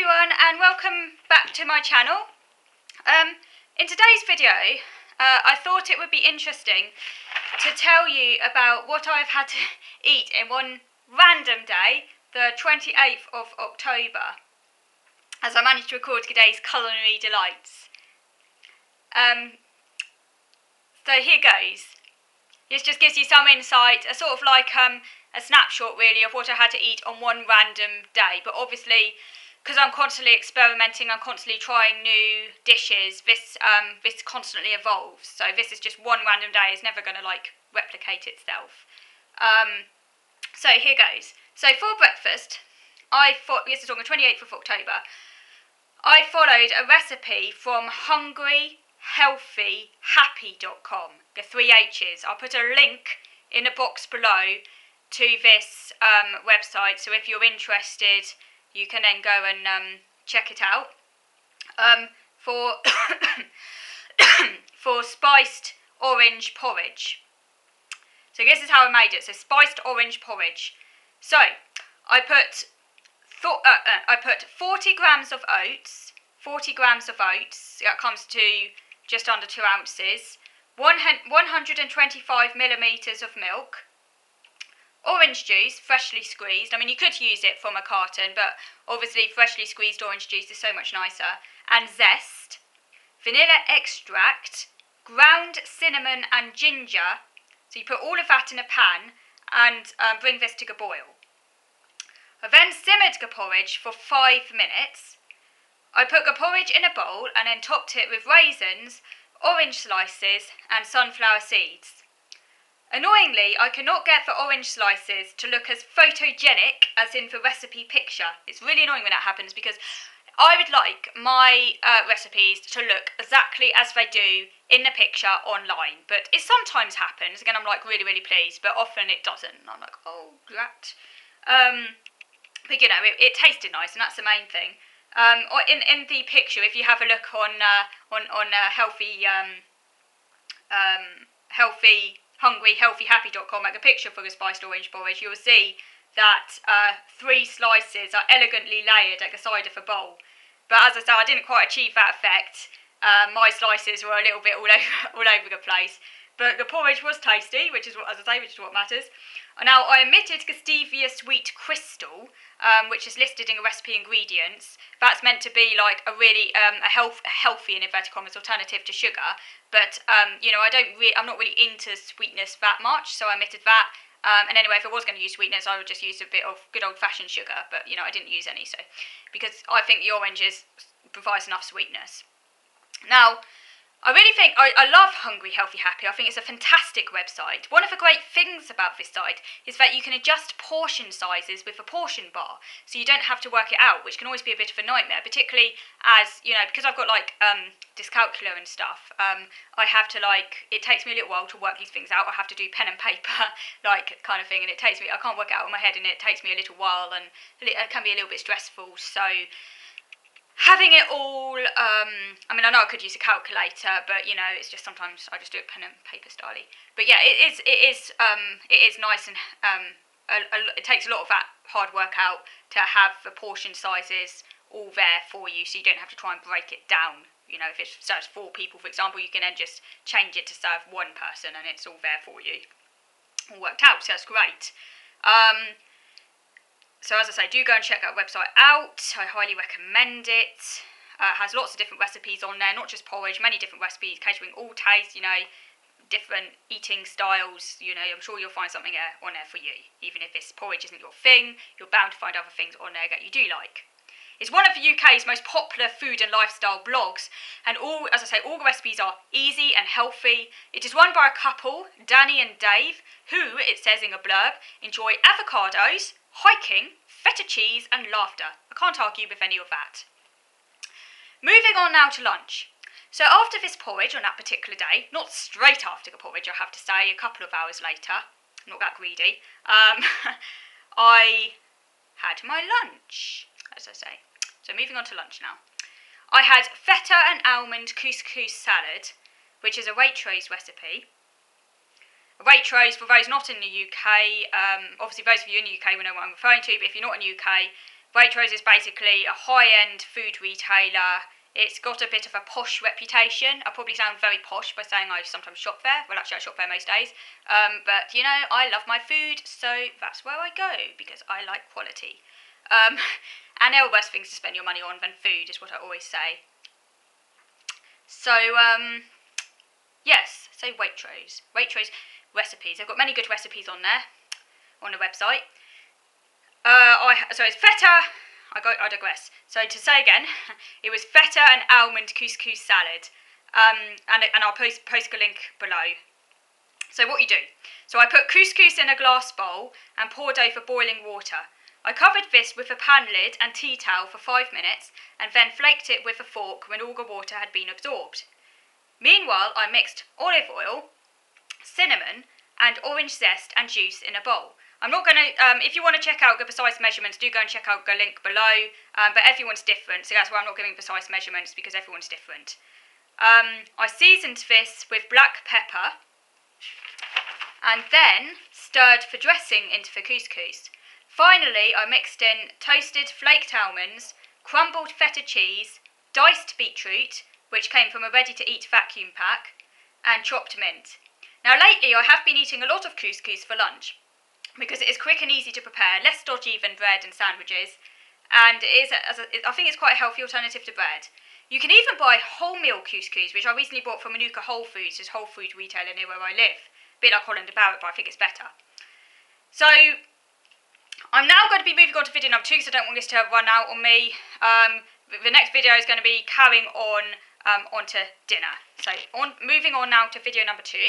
everyone, and welcome back to my channel. In today's video, I thought it would be interesting to tell you about what I've had to eat in one random day, the 28th of October, as I managed to record today's culinary delights. So here goes. This just gives you some insight, a sort of like a snapshot really of what I had to eat on one random day. But obviously, because I'm constantly experimenting, I'm constantly trying new dishes, this constantly evolves. So this is just one random day, it's never going to like replicate itself. So here goes. So for breakfast, this is on the 28th of October, I followed a recipe from hungryhealthyhappy.com, the 3 H's. I'll put a link in the box below to this website, so if you're interested, you can then go and check it out. For spiced orange porridge. So this is how I made it. So spiced orange porridge. So I put 40 grams of oats. 40 grams of oats. That comes to just under 2 ounces. 125 millilitres of milk. Orange juice, freshly squeezed. I mean, you could use it from a carton, but obviously freshly squeezed orange juice is so much nicer. And zest. Vanilla extract. Ground cinnamon and ginger. So you put all of that in a pan and bring this to a boil. I then simmered the porridge for 5 minutes. I put the porridge in a bowl and then topped it with raisins, orange slices and sunflower seeds. Annoyingly, I cannot get the orange slices to look as photogenic as in the recipe picture. It's really annoying when that happens because I would like my recipes to look exactly as they do in the picture online. But it sometimes happens. Again, I'm like really, really pleased, but often it doesn't. I'm like, oh, drat. But you know, it tasted nice, and that's the main thing. Or in the picture, if you have a look on hungryhealthyhappy.com, like a picture for the spiced orange porridge, you'll see that 3 slices are elegantly layered at the side of the bowl. But as I said, I didn't quite achieve that effect. My slices were a little bit all over the place. But the porridge was tasty, which is what matters. Now, I omitted the stevia sweet crystal, which is listed in the recipe ingredients. That's meant to be like a really healthy, in inverted commas, alternative to sugar. But you know, I'm not really into sweetness that much, so I omitted that. And anyway, if I was going to use sweetness, I would just use a bit of good old-fashioned sugar. But you know, I didn't use any, so because I think the oranges provides enough sweetness. Now, I really think, I love Hungry Healthy Happy. I think it's a fantastic website. One of the great things about this site is that you can adjust portion sizes with a portion bar, so you don't have to work it out, which can always be a bit of a nightmare, particularly as, you know, because I've got like dyscalculia and stuff, I have to like, it takes me a little while to work these things out. I have to do pen and paper, like kind of thing, and I can't work it out in my head, and it takes me a little while, and it can be a little bit stressful, so having it all, I mean, I know I could use a calculator, but you know, it's just sometimes I just do it pen and paper style. But yeah, it is nice, and it takes a lot of that hard work out to have the portion sizes all there for you, so you don't have to try and break it down. You know, if it serves 4 people, for example, you can then just change it to serve 1 person, and it's all there for you, all worked out. So that's great. So as I say, do go and check that website out. I highly recommend it. It has lots of different recipes on there, not just porridge, many different recipes, catering all tastes, you know, different eating styles. You know, I'm sure you'll find something on there for you. Even if this porridge isn't your thing, you're bound to find other things on there that you do like. It's one of the UK's most popular food and lifestyle blogs, and all the recipes are easy and healthy. It is run by a couple, Danny and Dave, who, it says in a blurb, enjoy avocados, hiking, feta cheese and laughter. I can't argue with any of that. Moving on now to lunch. So after this porridge on that particular day, not straight after the porridge I have to say, a couple of hours later, not that greedy, I had my lunch, as I say. So moving on to lunch now. I had feta and almond couscous salad, which is a Waitrose recipe. Waitrose, for those not in the UK, obviously those of you in the UK will know what I'm referring to, but if you're not in the UK, Waitrose is basically a high-end food retailer. It's got a bit of a posh reputation. I probably sound very posh by saying I sometimes shop there. Well, actually, I shop there most days. But, you know, I love my food, so that's where I go, because I like quality. And there are worse things to spend your money on than food, is what I always say. So, yes, so Waitrose. Waitrose recipes. I've got many good recipes on there, on the website. So it's feta. I digress. So to say again, it was feta and almond couscous salad, and I'll post a link below. So what you do? So I put couscous in a glass bowl and poured over boiling water. I covered this with a pan lid and tea towel for 5 minutes, and then flaked it with a fork when all the water had been absorbed. Meanwhile, I mixed olive oil, cinnamon, and orange zest and juice in a bowl. I'm not going to, if you want to check out the precise measurements, do go and check out the link below, but everyone's different, so that's why I'm not giving precise measurements, because everyone's different. I seasoned this with black pepper, and then stirred the dressing into the couscous. Finally, I mixed in toasted flaked almonds, crumbled feta cheese, diced beetroot, which came from a ready-to-eat vacuum pack, and chopped mint. Now lately I have been eating a lot of couscous for lunch, because it is quick and easy to prepare, less dodgy than bread and sandwiches, and I think it's quite a healthy alternative to bread. You can even buy wholemeal couscous, which I recently bought from Manuka Whole Foods, this whole food retailer near where I live. A bit like Holland Barrett, but I think it's better. So, I'm now going to be moving on to video number 2, because I don't want this to run out on me. The next video is going to be carrying on onto dinner. So, moving on now to video number 2.